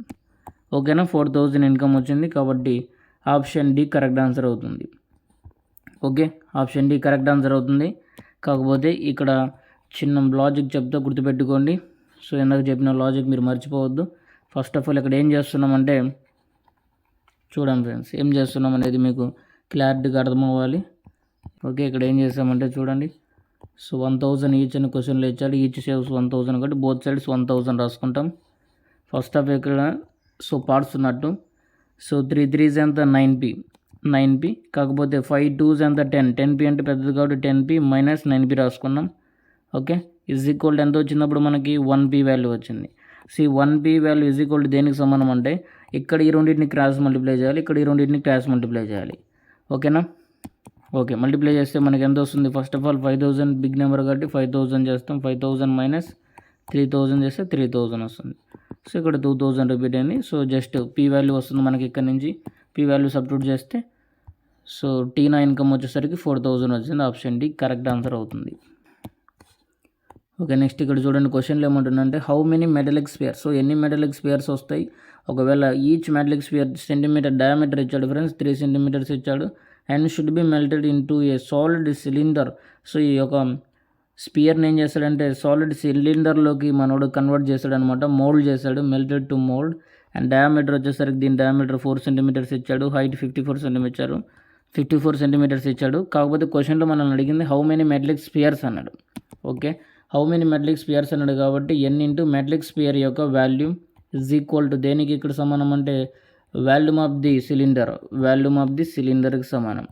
ఓకేనా, 4000 ఇన్కమ్ వచ్చింది కాబట్టి ఆప్షన్ డి కరెక్ట్ ఆన్సర్ అవుతుంది. Okay, option D correct answer అవుతుంది. కాకపోతే ఇక్కడ చిన్న లాజిక్ చెప్తా, గుర్తుపెట్టుకోండి. సో ఇందాక చెప్పిన లాజిక్ మీరు మర్చిపోవద్దు. ఫస్ట్ ఆఫ్ ఆల్ ఇక్కడ ఏం చేస్తున్నామంటే చూడండి ఫ్రెండ్స్, ఏం చేస్తున్నాం అనేది మీకు క్లారిటీగా అర్థం అవ్వాలి. ఓకే, ఇక్కడ ఏం చేసామంటే చూడండి. సో 1000 ఈచ్ అని క్వశ్చన్లో ఇచ్చాడు. ఈచ్ సేవ్స్ 1000 కాబట్టి బోత్ సైడ్స్ 1000 రాసుకుంటాం. ఫస్ట్ ఆఫ్ ఇక్కడ సో పార్ట్స్ ఉన్నట్టు. సో 3 3s ఎంత 9p, కాకపోతే 5 2s ఎంత 10p అంటే పెద్దది కాబట్టి 10p మైనస్ 9p రాసుకున్నాం. ఓకే, ఈజ్ ఈక్వల్ ఎంత వచ్చినప్పుడు మనకి 1p వాల్యూ వచ్చింది. So 1p value is equal దేనికి సమానం అంటే ఇక్కడ ఈ రెండింటిని క్రాస్ మల్టిప్లై చేయాలి, ఇక్కడ ఈ రెండింటిని క్రాస్ మల్టిప్లై చేయాలి. ఓకేనా, ఓకే, మల్టిప్లై చేస్తే మనకి ఎంత వస్తుంది? First of all 5000 big number కాబట్టి 5000 చేస్తాం. 5000 మైనస్ 3000 చేస్తే 3000 వస్తుంది. సో ఇక్కడ 2000 రిపీట్ అయింది. సో జస్ట్ పీ వాల్యూ వస్తుంది మనకి ఇక్కడ నుంచి. పీ వాల్యూ సబ్స్టిట్యూట్ చేస్తే సో టీనా ఇన్కమ్ వచ్చేసరికి 4000 వచ్చింది. ఆప్షన్ డి కరెక్ట్ ఆన్సర్ అవుతుంది. ఓకే, నెక్స్ట్ ఇక్కడ చూడండి క్వశ్చన్లో ఏమంటుందంటే how many metallic spheres. So ఎన్ని మెటాలిక్ స్పియర్స్ వస్తాయి ఒకవేళ each metallic sphere centimetre diameter ఇచ్చాడు ఫ్రెండ్స్, 3 సెంటీమీటర్స్ ఇచ్చాడు. And should be melted into a solid cylinder. So ఈ యొక్క స్పియర్ని ఏం చేస్తాడంటే సాలిడ్ సిలిండర్లోకి మనోడు కన్వర్ట్ చేస్తాడనమాట, మోల్డ్ చేశాడు, melted to mould. And diameter వచ్చేసరికి దీని డయామీటర్ 4 సెంటీమీటర్స్ ఇచ్చాడు, హైట్ 54 సెంటీమీటర్స్ ఇచ్చాడు. కాకపోతే క్వశ్చన్లో మనల్ని అడిగింది హౌ మెనీ మెటాలిక్ స్పియర్స్ అన్నాడు. Okay, how many metallic spheres అన్నాడు కాబట్టి n ఇంటూ మెటాలిక్ స్పియర్ యొక్క వాల్యూమ్ ఈజ్ ఈక్వల్ టు దేనికి ఇక్కడ సమానం అంటే వాల్యూమ్ ఆఫ్ ది సిలిండర్కి సమానం.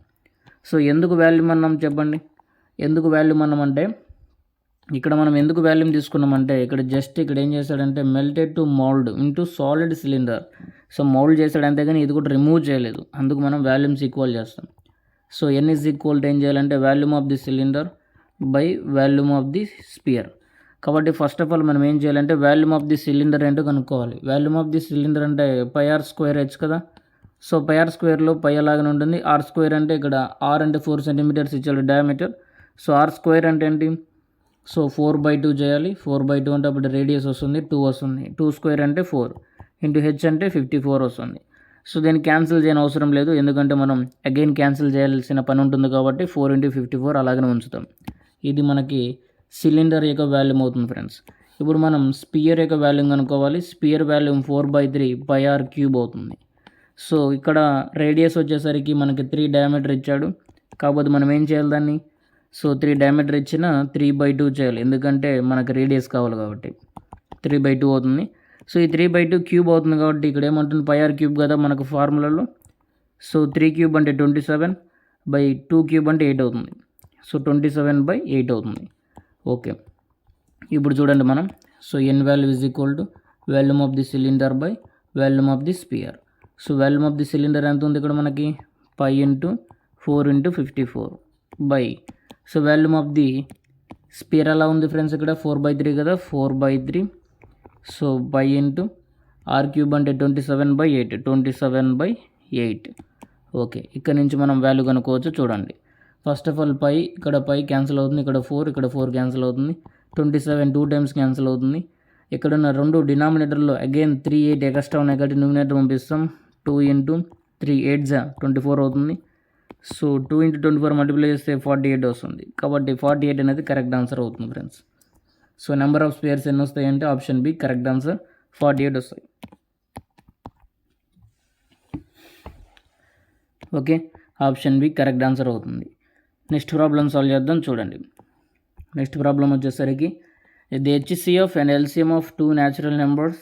సో ఎందుకు వాల్యూమ్ అన్నాం చెప్పండి? ఎందుకు వాల్యూమ్ అన్నామంటే ఇక్కడ మనం ఎందుకు వాల్యూమ్ తీసుకున్నామంటే ఇక్కడ జస్ట్ ఇక్కడ ఏం చేశాడంటే melted to mould into solid cylinder. So mould చేశాడు అంతే కానీ ఇది కూడా రిమూవ్ చేయలేదు, అందుకు మనం వాల్యూమ్స్ ఈక్వల్ చేస్తాం. So n is equal to ఏం చేయాలంటే volume of the cylinder by volume of the spear. కాబట్టి ఫస్ట్ ఆఫ్ ఆల్ మనం ఏం చేయాలంటే వాల్యూమ్ ఆఫ్ ది సిలిండర్ ఏంటో కనుక్కోవాలి. వాల్యూమ్ ఆఫ్ ది సిలిండర్ అంటే πr స్క్వేర్ h కదా. సో πr స్క్వేర్లో π అలాగనే ఉంటుంది. r స్క్వేర్ అంటే ఇక్కడ r అంటే 4 సెంటీమీటర్స్ ఇచ్చాడు డయామీటర్. సో r స్క్వేర్ అంటే ఏంటి? సో 4/2 చేయాలి. 4/2 అంటే అప్పుడు రేడియస్ వస్తుంది 2 వస్తుంది. 2 స్క్వేర్ అంటే 4 ఇంటూ h అంటే 54 వస్తుంది. సో దీన్ని క్యాన్సిల్ చేయని అవసరం లేదు, ఎందుకంటే మనం అగైన్ క్యాన్సిల్ చేయాల్సిన పని ఉంటుంది కాబట్టి 4 ఇంటూ 54 అలాగనే ఉంచుతాం. ఇది మనకి సిలిండర్ యొక్క వాల్యూమ్ అవుతుంది ఫ్రెండ్స్. ఇప్పుడు మనం స్పియర్ యొక్క వాల్యూమ్ కనుక్కోవాలి. స్పియర్ వాల్యూమ్ 4/3 πr క్యూబ్ అవుతుంది. సో ఇక్కడ రేడియస్ వచ్చేసరికి మనకి 3 డయామీటర్ ఇచ్చాడు, కాకపోతే మనం ఏం చేయాలి దాన్ని? సో 3 డయామీటర్ ఇచ్చిన 3/2 చేయాలి, ఎందుకంటే మనకు రేడియస్ కావాలి కాబట్టి 3/2 అవుతుంది. సో ఈ 3/2 క్యూబ్ అవుతుంది కాబట్టి ఇక్కడ ఏమంటుంది πr క్యూబ్ కదా మనకు ఫార్ములాలో. సో 3 క్యూబ్ అంటే 27/2 క్యూబ్ అంటే 8 అవుతుంది. సో 27/8 అవుతుంది. ఓకే, ఇప్పుడు చూడండి మనం so n value is equal to volume of the cylinder by volume of the spear. So volume of the cylinder ఎంత ఉంది ఇక్కడ మనకి 5 into 4 into 54 by so volume of the spear ఎలా ఉంది ఫ్రెండ్స్ ఇక్కడ 4/3 కదా, 4/3. So by into r cube అంటే 27/8. Okay, ఇక్కడ నుంచి మనం వాల్యూ కనుక్కోవచ్చు. చూడండి ఫస్ట్ ఆఫ్ ఆల్ ఇక్కడ పై క్యాన్సిల్ అవుతుంది, ఇక్కడ 4 క్యాన్సిల్ అవుతుంది. 27 2 టైమ్స్ క్యాన్సిల్ అవుతుంది. ఇక్కడ ఉన్న రెండు డినామినేటర్లో అగైన్ 3 8 ఎక్స్ట్రా ఉన్నాయి కాబట్టి న్యూమినేటర్ పంపిస్తాం. 2 ఇంటూ 3 8 24 అవుతుంది. సో 2 ఇంటూ 24 మల్టిప్లై చేస్తే 48 వస్తుంది. కాబట్టి 48 అనేది కరెక్ట్ ఆన్సర్ అవుతుంది friends. So number of spheres ఎన్ని వస్తాయంటే ఆప్షన్ బి కరెక్ట్ ఆన్సర్ 48 వస్తాయి. Okay, option B correct answer అవుతుంది. నెక్స్ట్ ప్రాబ్లం సాల్వ్ చేద్దాం. చూడండి నెక్స్ట్ ప్రాబ్లం వచ్చేసరికి the HCF and LCM of two natural numbers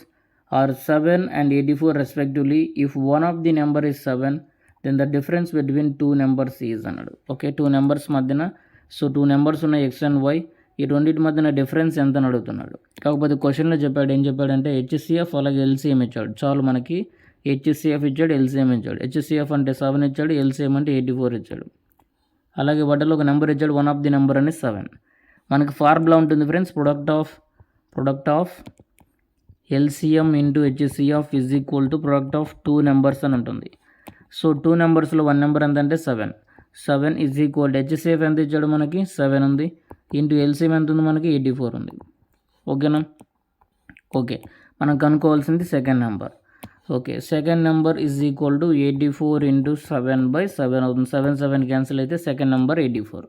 are 7 and 84 respectively. If one of the number is 7, then the difference between two numbers is అన్నాడు. Okay, 2 numbers మధ్యన so 2 numbers ఉన్నాయి x and y, ఈ రెండింటి మధ్యన difference ఎంత అని అడుగుతున్నాడు. కాకపోతే క్వశ్చన్లో చెప్పాడు ఏం చెప్పాడంటే HCF అలాగే LCM ఇచ్చాడు. చాలు మనకి HCF ఇచ్చాడు, LCM ఇచ్చాడు. HCF అంటే 7 ఇచ్చాడు, LCM అంటే 84 ఇచ్చాడు. అలాగే వాటిలో ఒక నెంబర్ ఇచ్చాడు, వన్ ఆఫ్ ది నెంబర్ అనేది 7. మనకి ఫార్ములా ఉంటుంది friends, product of LCM into HCF is equal to product of 2 numbers అని ఉంటుంది. సో 2 నెంబర్స్లో 1 నెంబర్ ఎంత అంటే 7 ఈజ్ ఈక్వల్ టు హెచ్సిఎఫ్ ఎంత ఇచ్చాడు మనకి 7 ఉంది, ఇంటూ ఎల్సిఎం ఎంత ఉంది మనకి 84 ఉంది. ఓకేనా? ఓకే, మనం కనుక్కోవాల్సింది second number. Okay, second number is equal to 84 into 7/7 అవుతుంది. 7 క్యాన్సిల్ అయితే సెకండ్ నెంబర్ 84.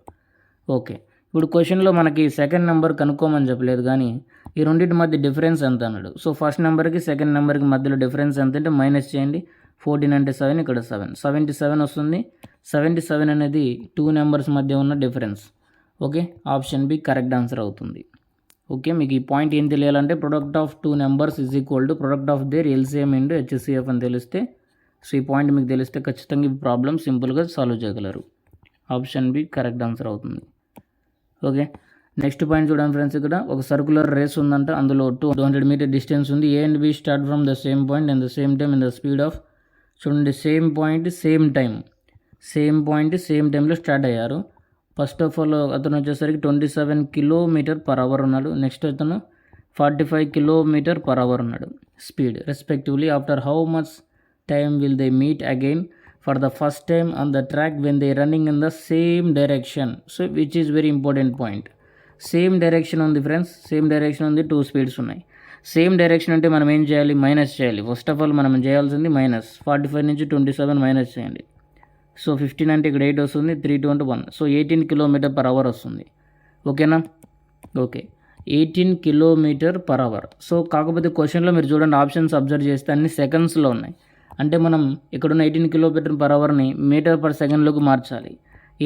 ఓకే, ఇప్పుడు క్వశ్చన్లో మనకి సెకండ్ నెంబర్ కనుక్కోమని చెప్పలేదు, కానీ ఈ రెండింటి మధ్య డిఫరెన్స్ ఎంత అన్నాడు. సో ఫస్ట్ నెంబర్కి సెకండ్ నెంబర్కి మధ్యలో డిఫరెన్స్ ఎంత అంటే మైనస్ చేయండి. 14 అంటే 7, ఇక్కడ 77 వస్తుంది. 77 అనేది 2 నెంబర్స్ మధ్య ఉన్న difference. Okay, option B correct answer అవుతుంది. ఓకే, మీకు ఈ పాయింట్ ఏం తెలియాలంటే product of 2 numbers is equal to product of their LCM into HCF అని తెలిస్తే, సో ఈ పాయింట్ మీకు తెలిస్తే ఖచ్చితంగా ఈ ప్రాబ్లమ్ సింపుల్గా సాల్వ్ చేయగలరు. ఆప్షన్ బి కరెక్ట్ ఆన్సర్ అవుతుంది. ఓకే, నెక్స్ట్ పాయింట్ చూడండి ఫ్రెండ్స్, ఇక్కడ ఒక సర్కులర్ రేస్ ఉందంట, అందులో 200 మీటర్ డిస్టెన్స్ ఉంది. A and B start from the same point and the same time in the speed of, చూడండి సేమ్ పాయింట్ సేమ్ టైంలో start అయ్యారు. ఫస్ట్ ఆఫ్ ఆల్ అతను వచ్చేసరికి 27 km/h ఉన్నాడు. నెక్స్ట్ అతను 45 km/h ఉన్నాడు speed respectively. After how much time will they meet again for the first time on the track when they running in the same direction. So which is very important point. Same direction ఉంది friends, same direction ఉంది, 2 speeds ఉన్నాయి. Same direction అంటే మనం ఏం చేయాలి, minus చేయాలి. First of all మనం చేయాల్సింది మైనస్ 45 నుంచి 27 మైనస్ చేయండి. సో 15 అంటే ఇక్కడ 8 వస్తుంది, 3 2 అంటే 1, సో 18 km/h వస్తుంది. ఓకేనా? Okay, 18 km/h. సో కాకపోతే క్వశ్చన్లో మీరు చూడండి, ఆప్షన్స్ అబ్జర్వ్ చేస్తే అన్ని సెకండ్స్లో ఉన్నాయి. అంటే మనం ఇక్కడున్న 18 km/hని మీటర్/సెకండ్లోకి మార్చాలి.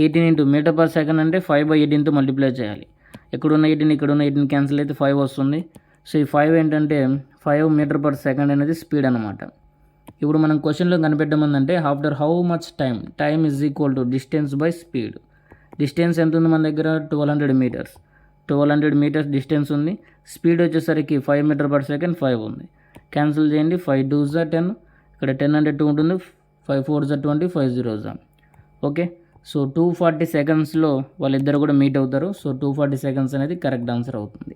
18 ఇంటూ మీటర్/సెకండ్ అంటే 5/18తో మల్టిప్లై చేయాలి. ఇక్కడున్న 18 క్యాన్సిల్ అయితే 5 వస్తుంది. సో ఈ 5 ఏంటంటే 5 మీటర్/సెకండ్ అనేది స్పీడ్ అనమాట. ఇప్పుడు మనం క్వశ్చన్లో కనిపెట్టమందంటే after how much time is equal to distance by speed. Distance ఎంత ఉంది మన దగ్గర, 1200 మీటర్స్ డిస్టెన్స్ ఉంది. స్పీడ్ వచ్చేసరికి 5 మీటర్/సెకండ్ 5 ఉంది. క్యాన్సిల్ చేయండి, 5 2s 10, ఇక్కడ 10 అంటే 2 ఉంటుంది, 5 4s 20, 5 0s. ఓకే, సో 240 సెకండ్స్లో వాళ్ళిద్దరు కూడా మీట్ అవుతారు. సో 240 సెకండ్స్ అనేది కరెక్ట్ ఆన్సర్ అవుతుంది.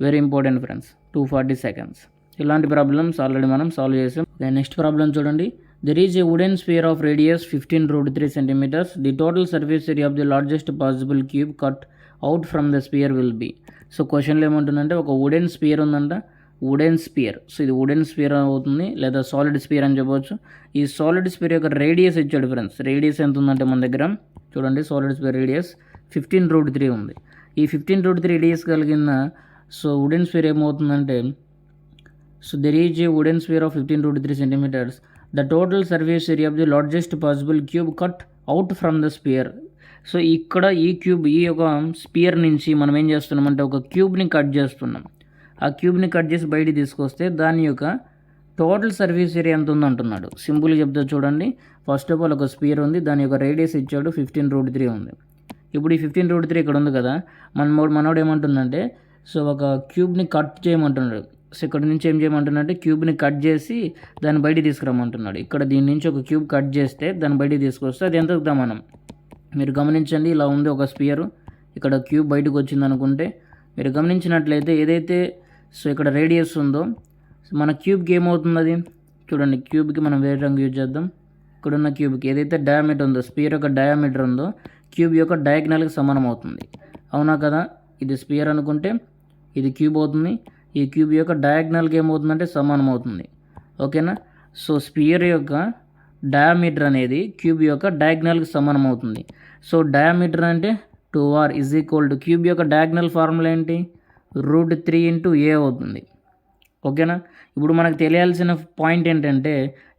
Very important friends, 240 seconds. ఇలాంటి ప్రాబ్లమ్స్ ఆల్రెడీ మనం సాల్వ్ చేసాం. నెక్స్ట్ ప్రాబ్లం చూడండి. There is a wooden sphere of radius 15√3 cm. The total surface area of the largest possible cube cut out from the sphere will be. So క్వశ్చన్లో ఏమంటుందంటే ఒక wooden sphere ఉందంట, wooden sphere. So ఇది wooden sphere అవుతుంది, లేదా solid sphere అని చెప్పవచ్చు. ఈ సాలిడ్ స్పియర్ యొక్క రేడియస్ ఇచ్చాడు ఫ్రెండ్స్. రేడియస్ ఎంత ఉందంటే మన దగ్గర చూడండి, సాలిడ్ స్పియర్ రేడియస్ 15√3 ఉంది. ఈ 15√3 రేడియస్ కలిగిన సో వుడెన్ స్పియర్ ఏమవుతుందంటే, so there is a wooden sphere of 15√3 cm. The total surface area of the largest possible cube cut out from the spear. So ఇక్కడ ఈ క్యూబ్, ఈ యొక్క spear నుంచి మనం ఏం చేస్తున్నామంటే ఒక క్యూబ్ని కట్ చేస్తున్నాం. ఆ క్యూబ్ని కట్ చేసి బయటికి తీసుకొస్తే దాని యొక్క టోటల్ సర్ఫేస్ ఏరియా ఎంత ఉంది అంటున్నాడు. సింపుల్గా చెప్తా చూడండి. ఫస్ట్ ఆఫ్ ఆల్ ఒక స్పియర్ ఉంది, దాని యొక్క రేడియస్ ఇచ్చాడు 15√3 ఉంది. ఇప్పుడు ఈ 15√3 ఇక్కడ ఉంది కదా, మనోడు ఏమంటుందంటే సో ఒక క్యూబ్ని కట్ చేయమంటున్నాడు. సో ఇక్కడ నుంచి ఏం చేయమంటున్నాడంటే క్యూబ్ని కట్ చేసి దాన్ని బయటికి తీసుకురమ్మంటున్నాడు. ఇక్కడ దీని నుంచి ఒక క్యూబ్ కట్ చేస్తే దాన్ని బయటికి తీసుకొస్తే అది ఎంత అవుతాం మనం. మీరు గమనించండి, ఇలా ఉంది ఒక స్పియర్, ఇక్కడ క్యూబ్ బయటకు వచ్చింది అనుకుంటే, మీరు గమనించినట్లయితే ఏదైతే సో ఇక్కడ రేడియస్ ఉందో మన క్యూబ్కి ఏమవుతుంది అది చూడండి. క్యూబ్కి మనం వేరే రంగు యూజ్ చేద్దాం. ఇక్కడున్న క్యూబ్కి ఏదైతే డయామీటర్ ఉందో, స్పియర్ యొక్క డయామీటర్ ఉందో క్యూబ్ యొక్క డయాగ్నల్కి సమానం అవుతుంది. అవునా కదా? ఇది స్పియర్ అనుకుంటే ఇది క్యూబ్ అవుతుంది. ఈ క్యూబ్ యొక్క డయాగ్నల్కి ఏమవుతుందంటే సమానం అవుతుంది. ఓకేనా? సో స్పియర్ యొక్క డయామీటర్ అనేది క్యూబ్ యొక్క డయాగ్నల్కి సమానం అవుతుంది. సో డయామీటర్ అంటే 2r is equal to cube యొక్క డయాగ్నల్ ఫార్ములా ఏంటి, √3 × a అవుతుంది. ఓకేనా? ఇప్పుడు మనకు తెలియాల్సిన పాయింట్ ఏంటంటే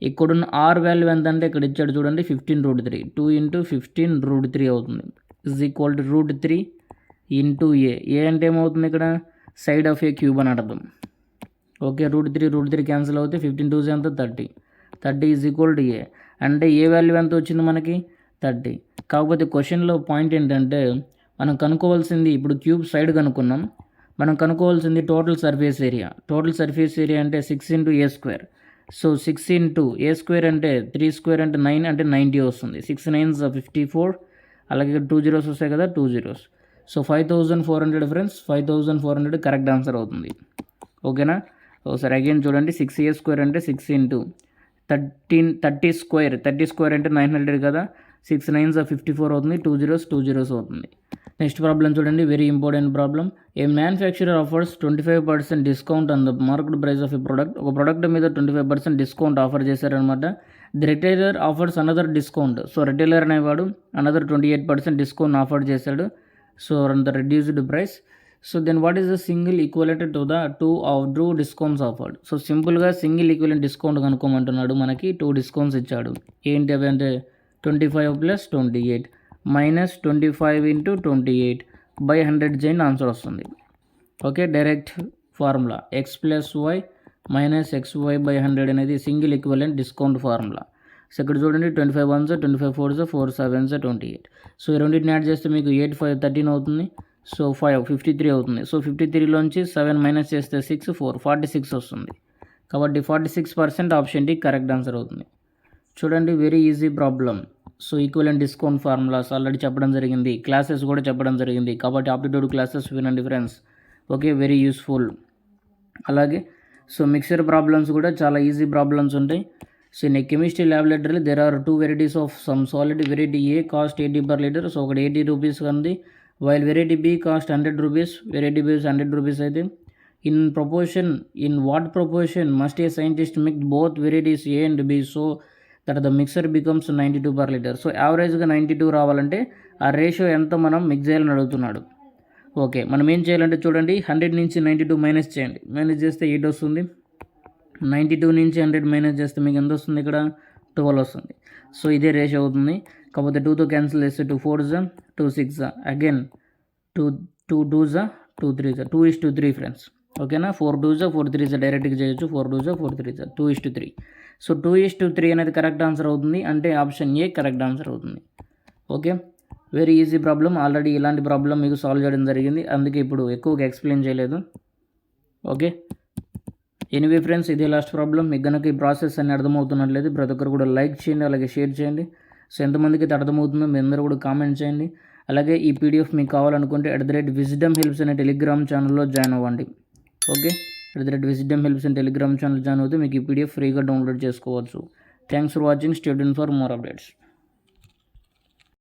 ఇక్కడున్న r వాల్యూ ఎంత అంటే ఇక్కడ ఇచ్చాడు చూడండి 15√3, 2 × 15√3 అవుతుంది. Is equal to √3 × a. ఏ అంటే ఏమవుతుంది, ఇక్కడ సైడ్ ఆఫ్ ఏ క్యూబ్ అని అర్థం. ఓకే, √3 క్యాన్సిల్ అవుతే 15 2s ఎంత 30 ఈజ్ ఈక్వల్ టు a. అంటే ఏ వాల్యూ ఎంత వచ్చింది మనకి 30. కాకపోతే క్వశ్చన్లో పాయింట్ ఏంటంటే మనం కనుక్కోవాల్సింది, ఇప్పుడు క్యూబ్ సైడ్ కనుక్కున్నాం, మనం కనుక్కోవాల్సింది total surface area. Total surface area అంటే 6 × a². సో 6 × a² అంటే 3² అంటే 9 అంటే 90 వస్తుంది. 6 9s 54, అలాగే 2 zeros వస్తాయి కదా, 2 zeros. So 5400 friends, 5400 correct answer అవుతుంది. ఓకేనా? ఒకసారి అగైన్ చూడండి, 6a² అంటే 6 × 30 స్క్వేర్ అంటే 900 కదా, 6 9s 54 అవుతుంది, 2 zeros 2 zeros అవుతుంది. నెక్స్ట్ ప్రాబ్లం చూడండి, very important problem. A manufacturer offers 25% discount on the market price of a product. ఒక ప్రోడక్ట్ మీద 25% డిస్కౌంట్ ఆఫర్ చేశారనమాట. The retailer offers another discount. So retailer అనేవాడు అనదర్ 28% డిస్కౌంట్ ఆఫర్ చేశాడు. So on the reduced price. So then what is the single equivalent to the two of two discounts offered. So సింపుల్గా single equivalent discount కనుక్కోమంటున్నాడు. మనకి 2 discounts ఇచ్చాడు. ఏంటి అవి అంటే 25 + 28 - 25 × 28 / 100 చేయండి, ఆన్సర్ వస్తుంది. Okay, direct formula x + y - xy / 100 అనేది single equivalent discount formula. So ఇక్కడ చూడండి 25 1s 25 4s 4 7s 28. సో ఈ రెండింటిని యాడ్ చేస్తే మీకు 8 5 13 అవుతుంది. సో 5 53 అవుతుంది. సో 53లోంచి 7 మైనస్ చేస్తే 6 4 46 వస్తుంది. కాబట్టి 46% ఆప్షన్ డి కరెక్ట్ ఆన్సర్ అవుతుంది. చూడండి, very easy problem. So equivalent discount formulas already చెప్పడం జరిగింది, క్లాసెస్ కూడా చెప్పడం జరిగింది. కాబట్టి ఆప్టిట్యూడ్ క్లాసెస్ వినండి ఫ్రెండ్స్. Okay, very useful. అలాగే సో మిక్సర్ ప్రాబ్లమ్స్ కూడా చాలా ఈజీ ప్రాబ్లమ్స్ ఉంటాయి. So in a chemistry laboratory there are 2 varieties of some solid. Variety A cost 80 per liter. So ఒకటి 80 రూపీస్ ఉంది. While variety B cost 100 rupees. Variety B 100 rupees అయితే in what proportion must a scientist mix both varieties A and B so that the mixer becomes 92 per liter. So యావరేజ్గా 92 రావాలంటే ఆ ratio ఎంత మనం mix చేయాలని అడుగుతున్నాడు. Okay, మనం ఏం చేయాలంటే చూడండి, 100 నుంచి 92 మైనస్ చేయండి. మైనస్ చేస్తే 8 వస్తుంది. 92 నుంచి 100 మైనస్ చేస్తే మీకు ఎంత వస్తుంది? ఇక్కడ 12 వస్తుంది. సో ఇదే రేషియో అవుతుంది. కాకపోతే 2తో క్యాన్సిల్ చేస్తే 2 4s 2 6 again 2 2s 2 3s 2:3 friends. ఓకేనా, 4 2s 4 3s డైరెక్ట్గా చేయొచ్చు. 4 2s 4 3s 2:3. సో 2:3 అనేది కరెక్ట్ ఆన్సర్ అవుతుంది. అంటే ఆప్షన్ ఏ కరెక్ట్ ఆన్సర్ అవుతుంది. Okay, very easy problem. Already ఇలాంటి ప్రాబ్లం మీకు సాల్వ్ చేయడం జరిగింది, అందుకే ఇప్పుడు ఎక్కువగా ఎక్స్ప్లెయిన్ చేయలేదు. ఓకే, ఎనీవే ఫ్రెండ్స్, ఇదే లాస్ట్ ప్రాబ్లం. మీకు కనుక ఈ ప్రాసెస్ అన్ని అర్థమవుతున్నట్లేదు ప్రతి ఒక్కరు కూడా లైక్ చేయండి, అలాగే షేర్ చేయండి. సో ఎంతమందికి అయితే అర్థమవుతుందో మీ అందరూ కూడా కామెంట్ చేయండి. అలాగే ఈ పీడిఎఫ్ మీకు కావాలనుకుంటే @wisdom helps అనే టెలిగ్రామ్ ఛానల్లో జాయిన్ అవ్వండి. ఓకే, @wisdom helps అనే టెలిగ్రామ్ ఛానల్ జాయిన్ అవుతే మీకు ఈ పీడిఎఫ్ ఫ్రీగా డౌన్లోడ్ చేసుకోవచ్చు. Thanks for watching. Stay tuned for more updates.